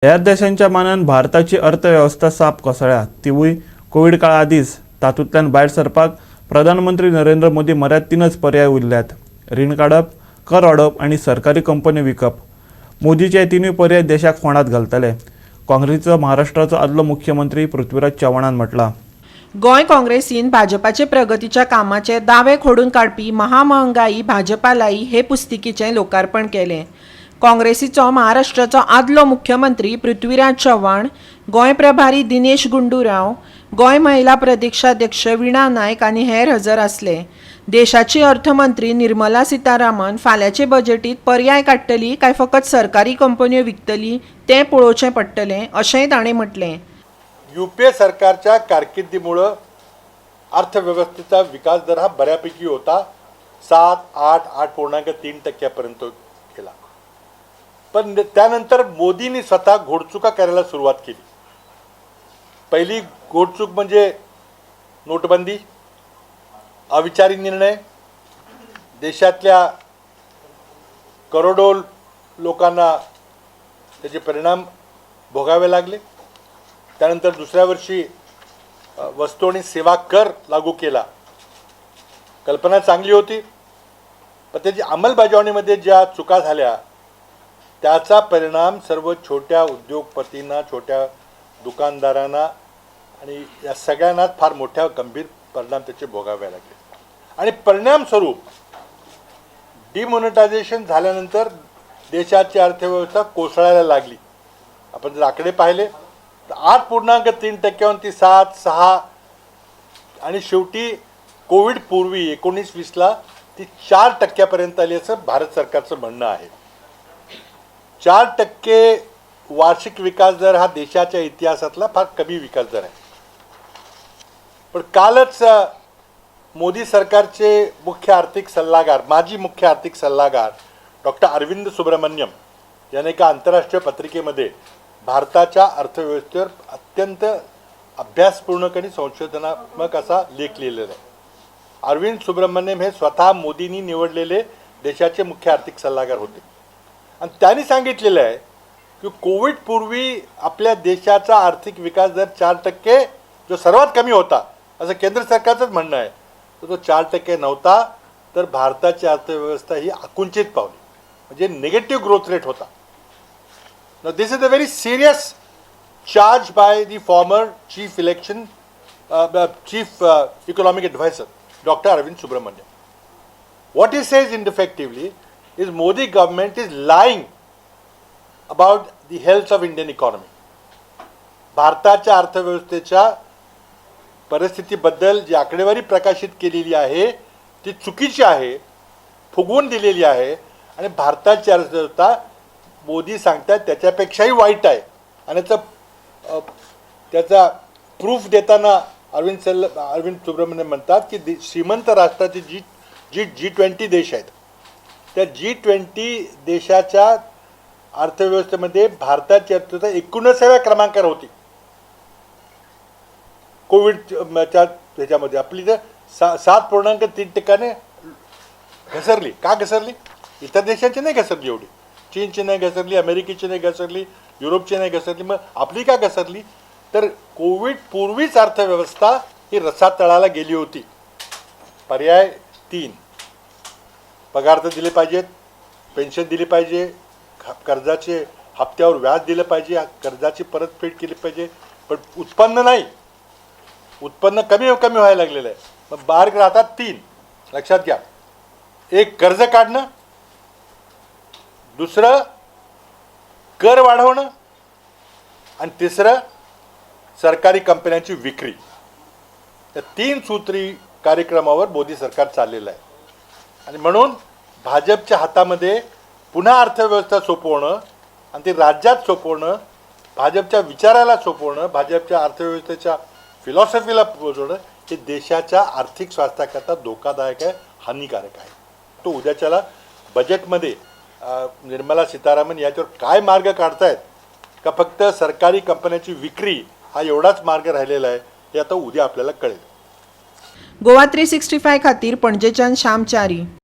हेर देशांच्या मानान भारताची अर्थव्यवस्था साप कोसळ्ळ्या। तिवूय कोविड काळा आदींच तातूंतल्यान भायर सरपाक प्रधानमंत्री नरेंद्र मोदी म्हऱ्यात 3च पर्याय उरल्यात: रीण काडप, कर वाडप आनी सरकारी कंपन्यो विकप। मोदीचे हे तिनूय पर्याय देशाक फोंडात घालतले, काँग्रेसीचो महाराष्ट्राचो आदलो मुख्यमंत्री पृथ्वीराज चव्हाणान म्हटलां। गोंय काँग्रेसीन भाजपाचे प्रगतीच्या कामाचे दावे खोडून काडपी महामहंगाई भाजपा लाई हे पुस्तिकेचें लोकार्पण केलें। काँग्रेसीचो महाराष्ट्राचो आदलो मुख्यमंत्री पृथ्वीराज चव्हाण, गोंय प्रभारी दिनेश गुंडूराव, गोंय महिला प्रदेशाध्यक्ष वीणा नायक आनी हेर हजर आसले। देशाची अर्थमंत्री निर्मला सीतारामन फाल्यांचे बजेटीत पर्याय काडटली काय फकत सरकारी कंपन्यो विकतली तें पळोवचें पडटलें, अशेंय ताणें म्हटलें। यूपीए सरकारच्या कारकिर्दीमुळे अर्थव्यवस्थेचा विकास दर हा बऱ्यापैकी होता। 8.3% गेला। पण त्यानंतर मोदींनी स्वतः घोडचुका करायला सुरुवात केली। पहिली घोडचूक म्हणजे नोटबंदी, अविचारी निर्णय, देशातल्या करोडो लोकांना त्याचे परिणाम भोगावे लागले। त्यानंतर दुसऱ्या वर्षी वस्तू आणि सेवा कर लागू केला। कल्पना चांगली होती, पण त्याची अंमलबजावणीमध्ये ज्या चुका झाल्या त्याचा परिणाम सर्व छोट्या उद्योगपतींना, छोट्या दुकानदारांना आणि या सगळ्यांनाच फार मोठ्या गंभीर परिणाम त्याचे भोगावे लागले। आणि परिणामस्वरूप डिमॉनिटायझेशन झाल्यानंतर देशाची अर्थव्यवस्था कोसळायला लागली। आपण जर आकडे पाहिले तर 8.3% ती 7, 6 आणि शेवटी कोविड पूर्वी 19-20ला ती 4% आली असं भारत सरकारचं म्हणणं आहे। 4% वार्षिक विकास दर हा देशाच्या इतिहासातला फार कमी विकास दर आहे। पण कालच मोदी सरकारचे मुख्य आर्थिक सल्लागार, माजी मुख्य आर्थिक सल्लागार डॉक्टर अरविंद सुब्रमण्यम यांनी एका आंतरराष्ट्रीय पत्रिकेमध्ये भारताच्या अर्थव्यवस्थेवर अत्यंत अभ्यासपूर्ण आणि संशोधनात्मक असा लेख लिहिलेला आहे। अरविंद सुब्रमण्यम हे स्वतः मोदींनी निवडलेले देशाचे मुख्य आर्थिक सल्लागार होते आणि त्यांनी सांगितलेलं आहे की कोविड पूर्वी आपल्या देशाचा आर्थिक विकास दर 4% जो सर्वात कमी होता असं केंद्र सरकारचंच म्हणणं आहे, तर तो 4% नव्हता, तर भारताची अर्थव्यवस्था ही आकुंचित पावली, म्हणजे निगेटिव्ह ग्रोथ रेट होता। Now this is a very serious charge by the former chief economic advisor, Dr. Arvind Subramanian. What he says indefectively is Modi government is lying about the health of Indian economy. भारताच्या अर्थव्यवस्थेच्या परिस्थितीबद्दल जी आकडेवारी प्रकाशित केलेली आहे ती चुकीची आहे, फुगवून दिलेली आहे आणि भारताची अर्थव्यवस्था मोदी सांगतात त्याच्यापेक्षाही वाईट आहे। आणि त्याचा प्रूफ देताना अरविंद सुब्रमण्यम म्हणतात की श्रीमंत राष्ट्राचे G20 देश आहेत, त्या G20 देशाच्या अर्थव्यवस्थेमध्ये भारताची अर्थव्यवस्था 19व्या क्रमांकावर होती। कोविडच्या ह्याच्यामध्ये आपली तर 7.3% घसरली। का घसरली? इतर देशांची नाही घसरली एवढी, चीनची नाही घसरली, अमेरिकेची नाही घसरली, युरोपची नाही घसरली, मग आपली का घसरली? तर कोविड पूर्वीच अर्थव्यवस्था ही रसातळाला गेली होती। पर्याय 3: पगार तर दिले पाहिजेत, पेन्शन दिली पाहिजे, कर्जाचे हप्त्यावर व्याज दिलं पाहिजे, कर्जाची परतफेड केली पाहिजे, पण उत्पन्न नाही, उत्पन्न कमी व्हायला लागलेलं आहे। मग मार्ग राहतात 3, लक्षात घ्या। एक, कर्ज काढणं; दुसरं, कर वाढवणं; आणि तिसरं, सरकारी कंपन्यांची विक्री। या 3 सूत्री कार्यक्रमावर मोदी सरकार चाललेलं आहे आणि म्हणून भाजपच्या हातामध्ये पुन्हा अर्थव्यवस्था सोपवणं आणि ती राज्यात सोपवणं, भाजपच्या विचाराला सोपवणं, भाजपच्या अर्थव्यवस्थेच्या फिलॉसॉफीला पोचवणं हे देशाच्या आर्थिक स्वास्थ्याकरता धोकादायक आहे, हानिकारक आहे। तो उद्याच्याला बजेटमध्ये निर्मला सीतारामन याच्यावर काय मार्ग काढतायत का फक्त सरकारी कंपन्यांची विक्री हा एवढाच मार्ग राहिलेला आहे हे आता उद्या आपल्याला कळेल। गोवा 365 खातीर पणजेच्यान श्याम च्यारी।